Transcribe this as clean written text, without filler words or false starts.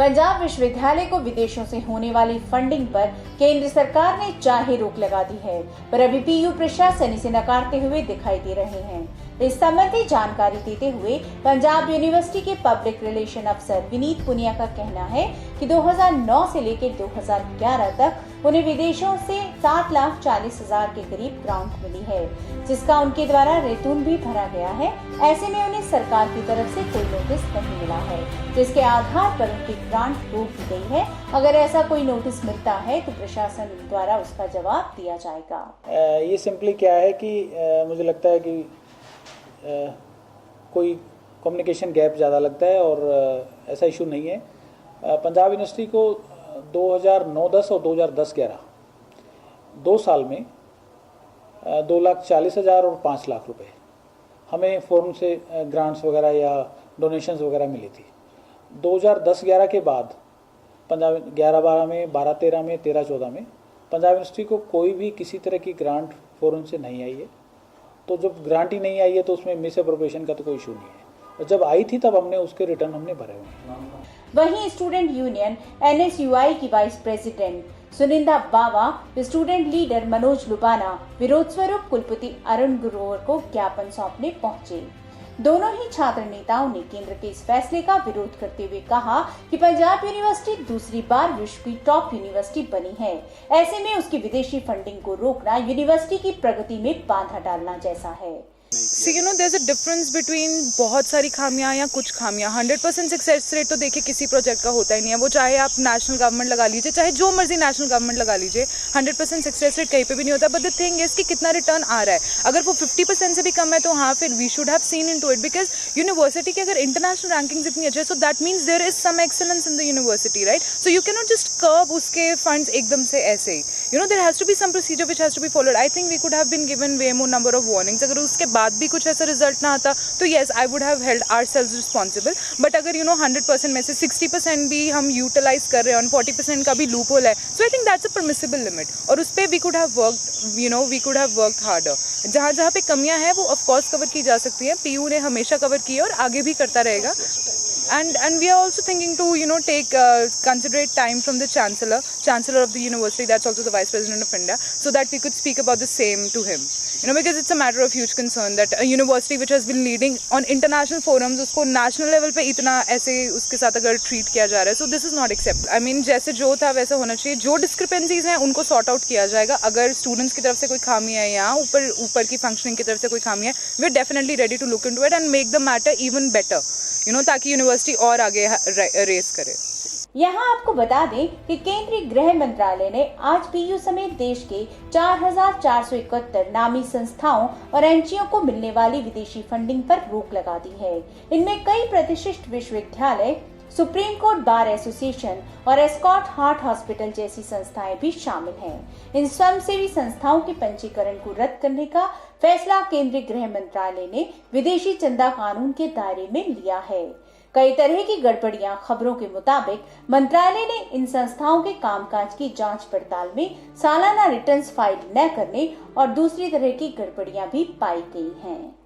पंजाब विश्वविद्यालय को विदेशों से होने वाली फंडिंग पर केंद्र सरकार ने चाहे रोक लगा दी है, पर अभी पीयू प्रशासन इसे नकारते हुए दिखाई दे रहे हैं। इस संबंधी जानकारी देते हुए पंजाब यूनिवर्सिटी के पब्लिक रिलेशन अफसर विनीत पुनिया का कहना है कि 2009 से लेकर 2011 तक उन्हें विदेशों से 7,40,000 के करीब ग्रांट मिली है, जिसका उनके द्वारा रिटर्न भी भरा गया है। ऐसे में उन्हें सरकार की तरफ से कोई नोटिस नहीं मिला है, जिसके आधार पर उनकी ग्रांट रोक दी गई है। अगर ऐसा कोई नोटिस मिलता है तो प्रशासन द्वारा उसका जवाब दिया जाएगा। ये सिंपली क्या है कि मुझे लगता है कि कोई कम्युनिकेशन गैप ज़्यादा लगता है और ऐसा इशू नहीं है। पंजाब यूनिवर्सिटी को 2009-10 और 2010-11 2 साल में 2,40,000 और 5 लाख रुपए हमें फॉरन से ग्रांट्स वगैरह या डोनेशंस वगैरह मिली थी। 2010-11 के बाद पंजाब 11-12 में, 12-13 में, 13-14 में पंजाब यूनिवर्सिटी को कोई भी किसी तरह की ग्रांट फॉरन से नहीं आई है। तो जब ग्रांट ही नहीं आई है तो उसमें मिस अप्रोप्रिएशन का तो कोई इशू नहीं है, और जब आई थी तब हमने उसके रिटर्न भरे हुए हैं। वहीं स्टूडेंट यूनियन NSUI की वाइस प्रेसिडेंट सुनिंदा बावा, स्टूडेंट लीडर मनोज लुबाना विरोध स्वरूप कुलपति अरुण ग्रोवर को ज्ञापन सौंपने पहुंचे। दोनों ही छात्र नेताओं ने केंद्र के इस फैसले का विरोध करते हुए कहा कि पंजाब यूनिवर्सिटी दूसरी बार विश्व की टॉप यूनिवर्सिटी बनी है। ऐसे में उसकी विदेशी फंडिंग को रोकना यूनिवर्सिटी की प्रगति में बाधा डालना जैसा है। See, there's a difference between बहुत सारी खामियां या कुछ खामियां। 100% सक्सेस रेट तो देखिए किसी प्रोजेक्ट का होता ही नहीं है, वो चाहे आप नेशनल गवर्नमेंट लगा लीजिए, चाहे जो मर्जी नेशनल गवर्नमेंट लगा लीजिए, 100% सक्सेस रेट कहीं पे भी नहीं होता। बट द थिंग इज कि कितना रिटर्न आ रहा है। अगर वो 50% से भी कम है तो हाँ, फिर we should have seen into it, because university की अगर इंटरनेशनल रैंकिंग्स इतनी अच्छी है, so that means there is some excellence in the university, right? So you can not just curb उसके फंड्स एकदम से ऐसे ही। There has to be some procedure which has to be followed. I think we could have been given way more number of warnings. अगर उसके बाद भी कुछ ऐसा रिजल्ट ना आता तो yes, I would have held ourselves responsible. But अगर 100% में से 60% भी हम यूटिलाइज कर रहे हैं और 40% का भी लूप होल है, so I think that's a permissible limit, और उस पर we could have worked harder. जहाँ जहाँ पे कमियां हैं वो ऑफ कोर्स कवर की जा सकती है। पीयू ने हमेशा कवर की है और आगे भी करता रहेगा। And we are also thinking to take considerate time from the chancellor of the university, that's also the vice president of India, so that we could speak about the same to him, because it's a matter of huge concern that a university which has been leading on international forums, उसको national level पे इतना ऐसे उसके साथ अगर treat किया जा रहा है, so this is not acceptable. I mean, जैसे जो था वैसा होना चाहिए। जो discrepancies हैं उनको sort out किया जाएगा। अगर students की तरफ से कोई खामी है या ऊपर की functioning की तरफ से कोई खामी है, we are definitely ready to look into it and make the matter even better, ताकि यूनिवर्सिटी और आगे रेस करे। यहाँ आपको बता दें कि केंद्रीय गृह मंत्रालय ने आज पीयू समेत देश के 4,471 नामी संस्थाओं और एनजीओ को मिलने वाली विदेशी फंडिंग पर रोक लगा दी है। इनमें कई प्रतिष्ठित विश्वविद्यालय, सुप्रीम कोर्ट बार एसोसिएशन और एस्कॉट हार्ट हॉस्पिटल जैसी संस्थाएं भी शामिल हैं। इन स्वयंसेवी संस्थाओं के पंजीकरण को रद्द करने का फैसला केंद्रीय गृह मंत्रालय ने विदेशी चंदा कानून के दायरे में लिया है। कई तरह की गड़बड़ियां। खबरों के मुताबिक मंत्रालय ने इन संस्थाओं के कामकाज की जांच पड़ताल में सालाना रिटर्न्स फाइल न करने और दूसरी तरह की गड़बड़ियां भी पाई गई हैं।